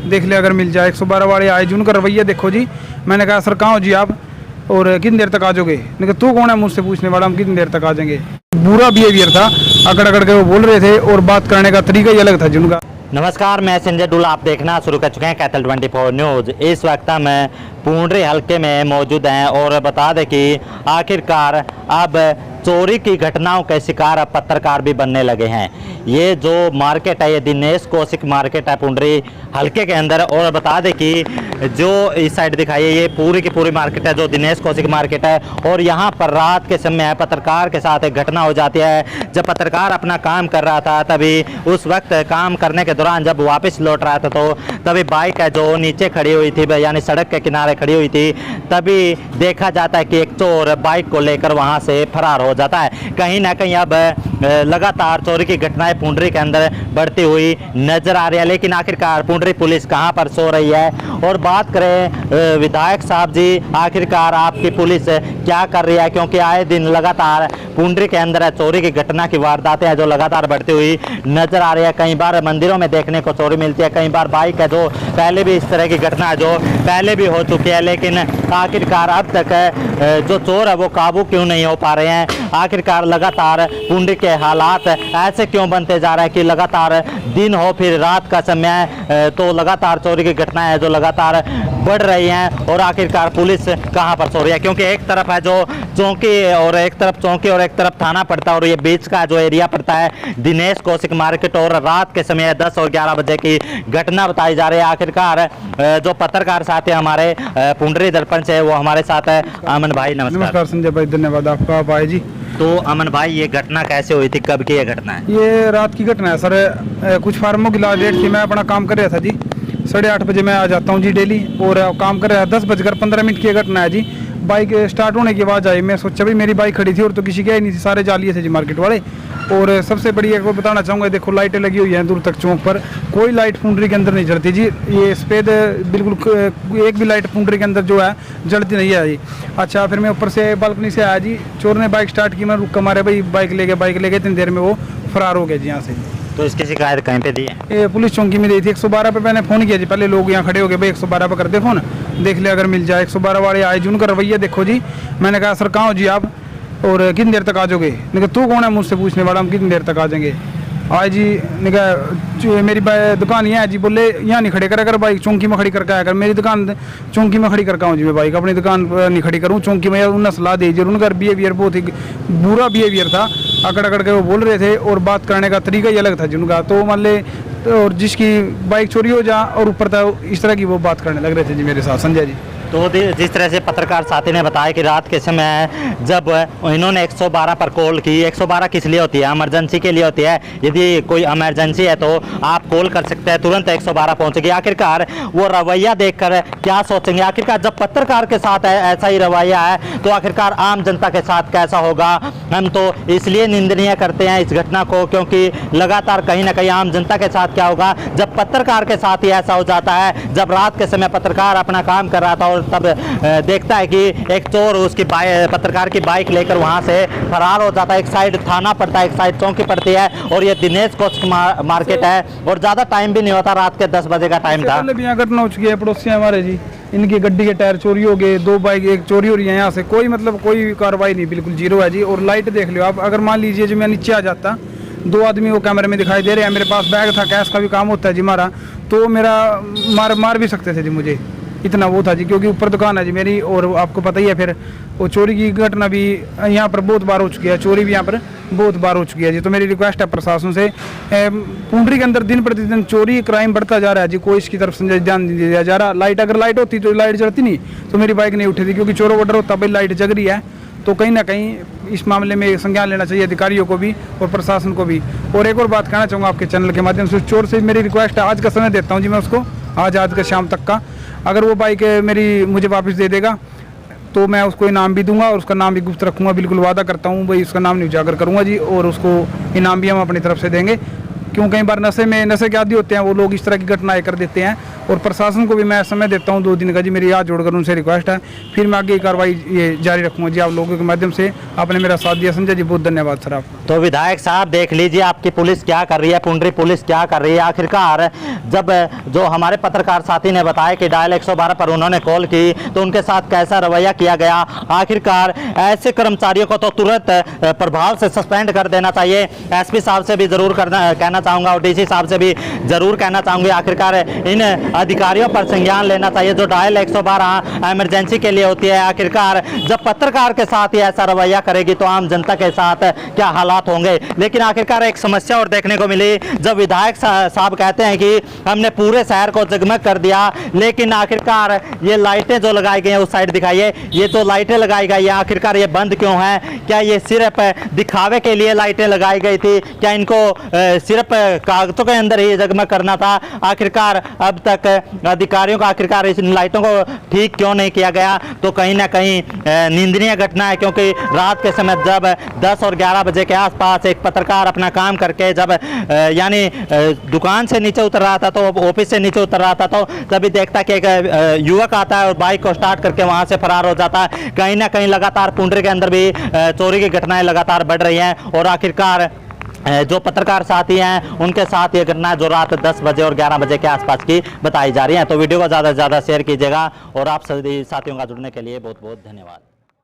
देख ले अगर मिल जाए। 112 वाले आए जी, उनका रवैया देखो जी। मैंने कहा सर कहाँ हो जी आप, और कितनी देर तक आ जाओगे? मैंने कहा तू कौन है मुझसे पूछने वाला, हम कितनी देर तक आ जाएंगे। बुरा बिहेवियर था, अकड़ अकड़ के वो बोल रहे थे और बात करने का तरीका ही अलग था जी उनका। नमस्कार, मैं संजय डुल्ला, आप देखना शुरू कर चुके हैं कैथल 24 न्यूज़। इस वक्त हम पूंडरी हल्के में मौजूद हैं और बता दें कि आखिरकार अब चोरी की घटनाओं के शिकार अब पत्रकार भी बनने लगे हैं। ये जो मार्केट है, ये दिनेश कौशिक मार्केट है पूंडरी हल्के के अंदर। और बता दें कि जो इस साइड दिखाई है ये पूरी की पूरी मार्केट है जो दिनेश कौशिक मार्केट है। और यहाँ पर रात के समय पत्रकार के साथ एक घटना हो जाती है। जब पत्रकार अपना काम कर रहा था तभी उस वक्त काम करने के दौरान जब वापस लौट रहा था तो तभी बाइक है जो नीचे खड़ी हुई थी, यानी सड़क के किनारे खड़ी हुई थी, तभी देखा जाता है कि एक चोर बाइक को लेकर वहाँ से फरार हो जाता है। कहीं ना कहीं अब लगातार चोरी की घटनाएं पूंडरी के अंदर बढ़ती हुई नजर आ रही है। लेकिन आखिरकार पूंडरी पुलिस कहां पर सो रही है? और बात करें विधायक साहब जी, आखिरकार आपकी पुलिस क्या कर रही है? क्योंकि आए दिन लगातार पूंडरी के अंदर चोरी की घटना की वारदातें हैं जो लगातार बढ़ती हुई नजर आ रही है। कई बार मंदिरों में देखने को चोरी मिलती है, कई बार बाइक है जो पहले भी इस तरह की घटना है जो पहले भी हो चुकी है। लेकिन आखिरकार अब तक जो चोर है वो काबू क्यों नहीं हो पा रहे हैं? आखिरकार लगातार पूंडरी के हालात ऐसे क्यों बनते जा रहे हैं कि लगातार दिन हो फिर रात का समय तो लगातार चोरी की घटनाएं हैं जो लगातार बढ़ रही हैं। और आखिरकार पुलिस कहां पर सो रही है? क्योंकि एक तरफ है जो चौकी और एक तरफ थाना पड़ता है और ये बीच का जो एरिया पड़ता है दिनेश कौशिक मार्केट। और रात के समय 10 और 11 बजे की घटना बताई जा रही है। आखिरकार जो पत्रकार साथी हमारे पूंडरी दर्पण से वो हमारे साथ है अमन भाई। नमस्कार संजय भाई, धन्यवाद आपका। आप आए जी। तो अमन भाई, ये घटना कैसे हुई थी, कब की ये घटना है? ये रात की घटना है सर। कुछ फार्मों की लास्ट डेट थी, मैं अपना काम कर रहा था जी। 8:30 बजे मैं आ जाता हूँ जी डेली, और काम कर रहा था। 10:15 की घटना है जी। बाइक स्टार्ट होने की आवाज़ आई, मैं सोचा भाई मेरी बाइक खड़ी थी और तो किसी की ही नहीं थी, सारे जालिए थे जी मार्केट वाले। और सबसे बड़ी एक बात बताना चाहूँगा, देखो लाइटें लगी हुई हैं दूर तक चौक पर, कोई लाइट पूंडरी के अंदर नहीं जलती जी। ये सफेद बिल्कुल एक भी लाइट पूंडरी के अंदर जो है जलती नहीं है जी। अच्छा, फिर मैं ऊपर से बालकनी से आया जी, चोर ने बाइक स्टार्ट की, मैं रुक मारे भाई बाइक ले गए। इतनी देर में वो फरार हो गया जी यहाँ से। तो इसकी शिकायत कहीं पे दी है? ये पुलिस चौकी में दी थी। 112 पे मैंने फ़ोन किया जी, पहले लोग यहाँ खड़े हो गए भाई 112 पे कर दे फ़ोन, देख ले अगर मिल जाए। 112 वाले आए जी, उनका रवैया देखो जी। मैंने कहा सर कहाँ हो जी आप, और कितनी देर तक आ जाओगे? मैंने कहा तू कौन है मुझसे पूछने वाला, हम कितनी देर तक आ जाएंगे? आए जी ने कहा मेरी दुकान यहाँ है जी। बोले यहाँ नहीं खड़े कर बाइक, चौकी में खड़ी करके आया कर। मेरी दुकान चौकी में खड़ी करके आऊँ जी मैं बाइक, अपनी दुकान पर नहीं खड़ी करूँ चौकी में। उन्हें सलाह दी जी, उनका बिहेवियर बहुत ही बुरा बिहेवियर था, अकड़ अकड़ के वो बोल रहे थे और बात करने का तरीका ही अलग था जी उनका। तो मान ले और जिसकी बाइक चोरी हो जा और ऊपर था, इस तरह की वो बात करने लग रहे थे जी मेरे साथ संजय जी। तो जिस तरह से पत्रकार साथी ने बताया कि रात के समय जब इन्होंने 112 पर कॉल की, 112 किस लिए होती है? इमरजेंसी के लिए होती है। यदि कोई इमरजेंसी है तो आप कॉल कर सकते हैं, तुरंत 112 पहुंचेगी। आखिरकार वो रवैया देखकर क्या सोचेंगे? आखिरकार जब पत्रकार के साथ ऐसा ही रवैया है तो आखिरकार आम जनता के साथ कैसा होगा? हम तो इसलिए निंदनीय करते हैं इस घटना को क्योंकि लगातार कहीं ना कहीं आम जनता के साथ क्या होगा जब पत्रकार के साथ ही ऐसा हो जाता है। जब रात के समय पत्रकार अपना काम कर रहा था तब देखता है कि एक चोर उसकी पत्रकार की बाइक लेकर वहां से फरार हो जाता है। एक साइड थाना पड़ता है, एक साइड चौकी पड़ती है और ये दिनेश कौशिक मार्केट है और ज्यादा टाइम भी नहीं होता, रात के 10 बजे का टाइम था। यहाँ घटना हो चुकी है पड़ोसी हमारे जी, इनकी गड्डी के टायर चोरी हो गए, 2 बाइक एक चोरी हो रही है यहाँ से। कोई मतलब कोई कार्रवाई नहीं, बिल्कुल जीरो है जी। और लाइट देख लो आप, अगर मान लीजिए जो मैं नीचे आ जाता, 2 आदमी वो कैमरे में दिखाई दे रहे हैं, मेरे पास बैग था, कैश का भी काम होता है जी हमारा, तो मेरा मार भी सकते थे जी मुझे, इतना वो था जी। क्योंकि ऊपर दुकान है जी मेरी, और आपको पता ही है फिर वो चोरी की घटना भी यहाँ पर बहुत बार हो चुकी है, चोरी भी यहाँ पर बहुत बार हो चुकी है जी। तो मेरी रिक्वेस्ट है प्रशासन से, पूंडरी के अंदर दिन प्रतिदिन चोरी क्राइम बढ़ता जा रहा है जी, कोई इसकी तरफ से ध्यान नहीं दिया जा रहा। लाइट अगर लाइट होती तो लाइट जलती नहीं तो मेरी बाइक नहीं उठी थी, क्योंकि चोरों ऑर्डर होता भाई लाइट जग रही है। तो कहीं ना कहीं इस मामले में संज्ञान लेना चाहिए अधिकारियों को भी और प्रशासन को भी। और एक और बात कहना चाहूँगा आपके चैनल के माध्यम से, चोर से मेरी रिक्वेस्ट है, आज का समय देता हूँ जी मैं उसको, आज का शाम तक का, अगर वो बाइक मेरी मुझे वापस दे देगा तो मैं उसको इनाम भी दूंगा और उसका नाम भी गुप्त रखूंगा, बिल्कुल वादा करता हूँ भाई, उसका नाम नहीं उजागर करूंगा जी। और उसको इनाम भी हम अपनी तरफ से देंगे, क्यों कई बार नशे के आदी होते हैं वो लोग, इस तरह की घटनाएं कर देते हैं। और प्रशासन को भी मैं समय देता हूँ 2 दिन का जी। मेरी हाथ जोड़कर उनसे रिक्वेस्ट है, फिर मैं आगे कार्रवाई ये जारी रखूँगा जी। आप लोगों के माध्यम से आपने मेरा साथ दिया संजय जी, बहुत धन्यवाद सर आपका। तो विधायक साहब देख लीजिए आपकी पुलिस क्या कर रही है, पुंडरी पुलिस क्या कर रही है। आखिरकार जब जो हमारे पत्रकार साथी ने बताया कि डायल 112 पर उन्होंने कॉल की तो उनके साथ कैसा रवैया किया गया। आखिरकार ऐसे कर्मचारियों को तो तुरंत प्रभाव से सस्पेंड कर देना चाहिए। एसपी साहब से भी जरूर कहना चाहूँगा और डीसी साहब से भी जरूर कहना चाहूँगी। आखिरकार इन अधिकारियों पर संज्ञान लेना चाहिए जो डायल 112 इमरजेंसी के लिए होती है। आखिरकार जब पत्रकार के साथ ही ऐसा रवैया करेगी तो आम जनता के साथ क्या हालात होंगे। लेकिन आखिरकार एक समस्या और देखने को मिली जब विधायक साहब कहते हैं कि हमने पूरे शहर को जगमग कर दिया, लेकिन आखिरकार ये लाइटें जो लगाई गई हैं उस साइड दिखाइए, ये जो लाइटें लगाई गई हैं आखिरकार ये बंद क्यों हैं? क्या ये सिर्फ दिखावे के लिए लाइटें लगाई गई थी? क्या इनको सिर्फ कागजों के अंदर ही जगमग करना था? आखिरकार अब तक अधिकारियों को आखिरकार इन लाइटों को ठीक क्यों नहीं किया गया? तो कहीं ना कहीं निंदनीय घटना है, क्योंकि रात के समय जब 10 और 11 बजे के आसपास एक पत्रकार अपना काम करके जब यानी दुकान से नीचे उतर रहा था, तो ऑफिस से नीचे उतर रहा था, तो तभी देखता कि एक युवक आता है और बाइक को स्टार्ट करके वहां से फरार हो जाता है। कहीं ना कहीं लगातार पुंडरी के अंदर भी चोरी की घटनाएं लगातार बढ़ रही हैं और आखिरकार जो पत्रकार साथी हैं उनके साथ ये घटना जो रात 10 बजे और 11 बजे के आसपास की बताई जा रही है। तो वीडियो को ज़्यादा से ज़्यादा शेयर कीजिएगा और आप सभी साथियों का जुड़ने के लिए बहुत बहुत धन्यवाद।